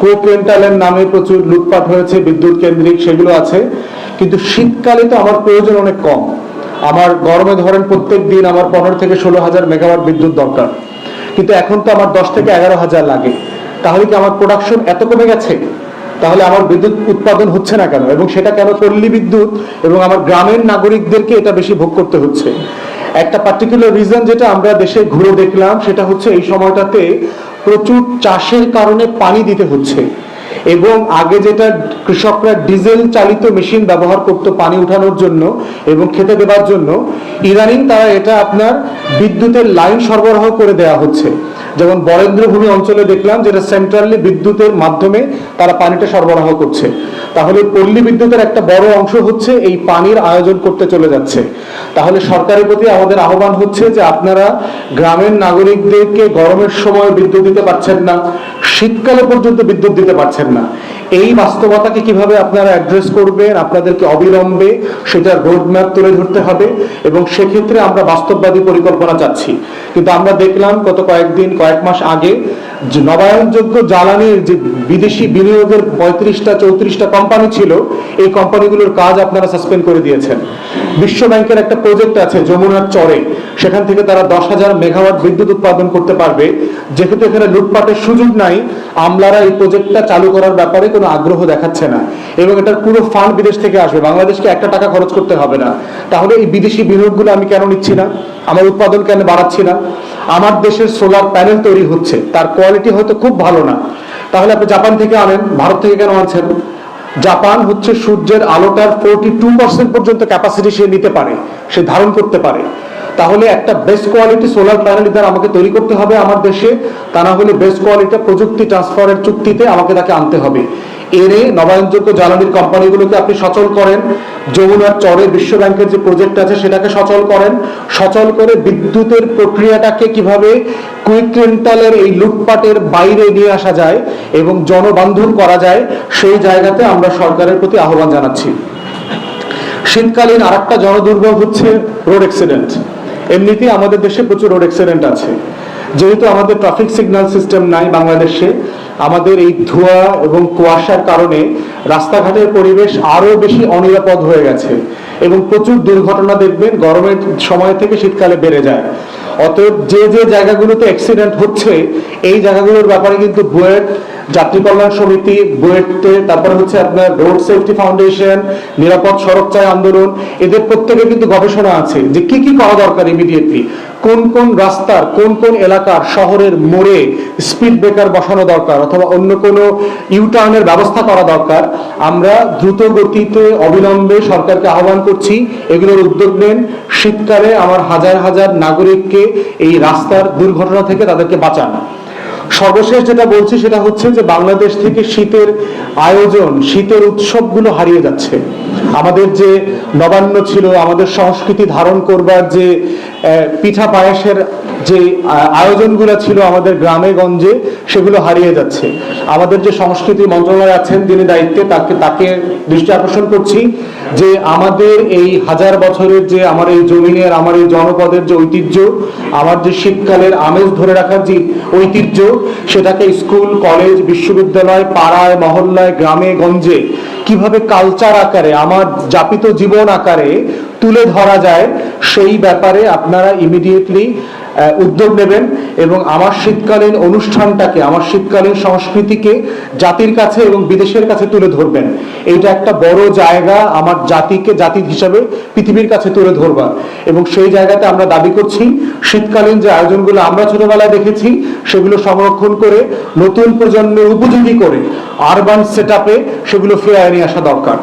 কোকেন্টালের নামে প্রচুর লুটপাট হয়েছে, বিদ্যুৎ কেন্দ্রিক সেগুলো আছে। কিন্তু শীতকালে তো আমার প্রয়োজন অনেক কম। আমার গরমে ধরেন প্রত্যেক দিন আমার 15 থেকে 16,000 মেগাওয়াট বিদ্যুৎ দরকার, কিন্তু এখন তো আমার 10 থেকে 11,000 লাগে। তাহলে কি আমার প্রোডাকশন এত কমে গেছে? তাহলে আমার বিদ্যুৎ উৎপাদন হচ্ছে না কেন? এবং সেটা কেন পল্লী বিদ্যুৎ এবং আমার গ্রামের নাগরিকদেরকে এটা বেশি ভোগ করতে হচ্ছে? একটা পার্টিকুলার রিজন যেটা আমরা দেশে ঘুরে দেখলাম, সেটা হচ্ছে এই সময়টাতে প্রচুর চাষের কারণে পানি দিতে হচ্ছে। এবং আগে যেটা কৃষকরা ডিজেল চালিত মেশিন ব্যবহার করত পানি উঠানোর জন্য এবং খেতে দেওয়ার জন্য, ইদানিং তারা এটা আপনার বিদ্যুতের লাইন সরবরাহ করে দেওয়া হচ্ছে। যেমন বরেন্দ্রভূমি অঞ্চলে দেখলাম যেটা সেন্ট্রালি বিদ্যুতের মাধ্যমে তারা পানিটা সরবরাহ করছে। তাহলে পল্লী বিদ্যুতের একটা বড় অংশ হচ্ছে এই পানির আয়োজন করতে চলে যাচ্ছে। তাহলে সরকারের প্রতি আমাদের আহ্বান হচ্ছে যে আপনারা গ্রামের নাগরিকদেরকে গরমের সময় বিদ্যুৎ দিতে পারছেন না, শীতকালে পর্যন্ত বিদ্যুৎ দিতে পারছেন না। এই বাস্তবতাকে কিভাবে আপনারা অ্যাড্রেস করবেন, আপনাদেরকে অবিলম্বে সেটার রোডম্যাপ তুলে ধরতে হবে এবং সেক্ষেত্রে আমরা বাস্তববাদী পরিকল্পনা চাচ্ছি। কিন্তু আমরা দেখলাম গত কয়েক মাস আগে যে নবায়নযোগ্য জ্বালানির যে বিদেশি বিনিয়োগের 35টা 34টা কোম্পানি ছিল, এই কোম্পানিগুলোর কাজ আপনারা সাসপেন্ড করে দিয়েছেন। বিশ্ব ব্যাংকের একটা প্রজেক্ট আছে যমুনার চরে, সেখান থেকে তারা 10,000 মেগাওয়াট বিদ্যুৎ উৎপাদন করতে পারবে। যেহেতু এখানে লুটপাটের সুযোগ নাই, আমলারা এই প্রজেক্টটা চালু করার ব্যাপারে কোনো আগ্রহ দেখাচ্ছে না এবং এটার পুরো ফান্ড বিদেশ থেকে আসবে, বাংলাদেশকে একটা টাকা খরচ করতে হবে না। তাহলে এই বিদেশি বিনিয়োগগুলো আমি কেন নিচ্ছি না? আমার উৎপাদন কেন বাড়াচ্ছি না? আমার দেশের সোলার প্যানেল তৈরি হচ্ছে, তার কোয়ালিটি হয়তো খুব ভালো না, তাহলে আপনি জাপান থেকে আনেন, ভারত থেকে কেন আনছেন? জাপান হচ্ছে সূর্যের আলোটার 42% পর্যন্ত ক্যাপাসিটি সে নিতে পারে, সে ধারণ করতে পারে। তাহলে একটা best quality solar panel either আমাকে তৈরি করতে হবে আমার দেশে, তা না হলে বেস্ট কোয়ালিটি প্রযুক্তি ট্রান্সফারের চুক্তিতে আমাকে তাকে আনতে হবে। এনে নবায়নযোগ্য জ্বালানির কোম্পানিগুলোকে আপনি সচল করেন, যমুনার চরে বিশ্ব ব্যাংকের যে প্রজেক্ট আছে সেটাকে সচল করেন, সচল করে বিদ্যুতের প্রক্রিয়াটাকে কিভাবে কুইন্টালের এই লুটপাটের বাইরে নিয়ে আসা যায় এবং জনবান্ধব করা যায়, সেই জায়গাতে আমরা সরকারের প্রতি আহ্বান জানাচ্ছি। শীতকালীন আরেকটা জনদুর্ভোগ হচ্ছে রোড অ্যাক্সিডেন্ট। এমনিতেই আমাদের দেশে প্রচুর রোড অ্যাক্সিডেন্ট আছে। যেহেতু আমাদের ট্রাফিক সিগন্যাল সিস্টেম নাই বাংলাদেশে, আমাদের এই ধোঁয়া এবং কুয়াশার কারণে রাস্তাঘাটের পরিবেশ আরো বেশি অনিরাপদ হয়ে গেছে এবং প্রচুর দুর্ঘটনা দেখবেন গরমের সময় থেকে শীতকালে বেড়ে যায়। অতএব যে যে জায়গাগুলোতে অ্যাক্সিডেন্ট হচ্ছে, এই জায়গাগুলোর ব্যাপারে কিন্তু বুয়েট যাত্রী কল্যাণ সমিতি, বুয়েটে তারপরে হচ্ছে আপনার রোড সেফটি ফাউন্ডেশন, নিরাপদ সড়ক চাই আন্দোলন, এদের প্রত্যেকে কিন্তু গবেষণা আছে যে কি কি করা দরকার ইমিডিয়েটলি, কোন কোন রাস্তার কোন কোন এলাকার শহরের মোড়ে স্পিড ব্রেকার বসানো দরকার অথবা অন্য কোনো ইউটার্নের ব্যবস্থা করা দরকার। আমরা দ্রুত গতিতে অবিলম্বে সরকারকে আহ্বান করছি এগুলোর উদ্যোগ নেন। শীতকালে আমার হাজার হাজার নাগরিককে এই রাস্তার দুর্ঘটনা থেকে তাদেরকে বাঁচান। সর্বশেষ যেটা বলছি সেটা হচ্ছে যে বাংলাদেশ থেকে শীতের আয়োজন, শীতের উৎসবগুলো হারিয়ে যাচ্ছে। আমাদের যে নবান্ন ছিল, আমাদের সংস্কৃতি ধারণ করবার যে পিঠা পায়েসের যে আয়োজনগুলো ছিল আমাদের গ্রামে গঞ্জে, সেগুলো হারিয়ে যাচ্ছে। আমাদের যে সংস্কৃতি মন্ত্রণালয় আছেন যিনি দায়িত্বে, তাকে দৃষ্টি আকর্ষণ করছি যে আমাদের এই হাজার বছরের যে আমার এই জমিনের, আমার এই জনপদের যে ঐতিহ্য, আমার যে শীতকালের আমেজ ধরে রাখার যে ঐতিহ্য, সেটাকে স্কুল, কলেজ, বিশ্ববিদ্যালয়, পাড়ায়, মহল্লায়, গ্রামে গঞ্জে কিভাবে কালচার আকারে, আমার যাপিত জীবন আকারে তুলে ধরা যায়, সেই ব্যাপারে আপনারা ইমিডিয়েটলি উদ্যোগ নেবেন এবং আমার শীতকালীন অনুষ্ঠানটাকে, আমার শীতকালীন সংস্কৃতিকে জাতির কাছে এবং বিদেশের কাছে তুলে ধরবেন। এইটা একটা বড় জায়গা আমার জাতিকে জাতি হিসাবে পৃথিবীর কাছে তুলে ধরবার, এবং সেই জায়গাতে আমরা দাবি করছি শীতকালীন যে আয়োজনগুলো আমরা ছোটবেলায় দেখেছি সেগুলো সংরক্ষণ করে নতুন প্রজন্মের উপযোগী করে আরবান সেটআপে সেগুলো ফিরিয়ে নিয়ে আসা দরকার।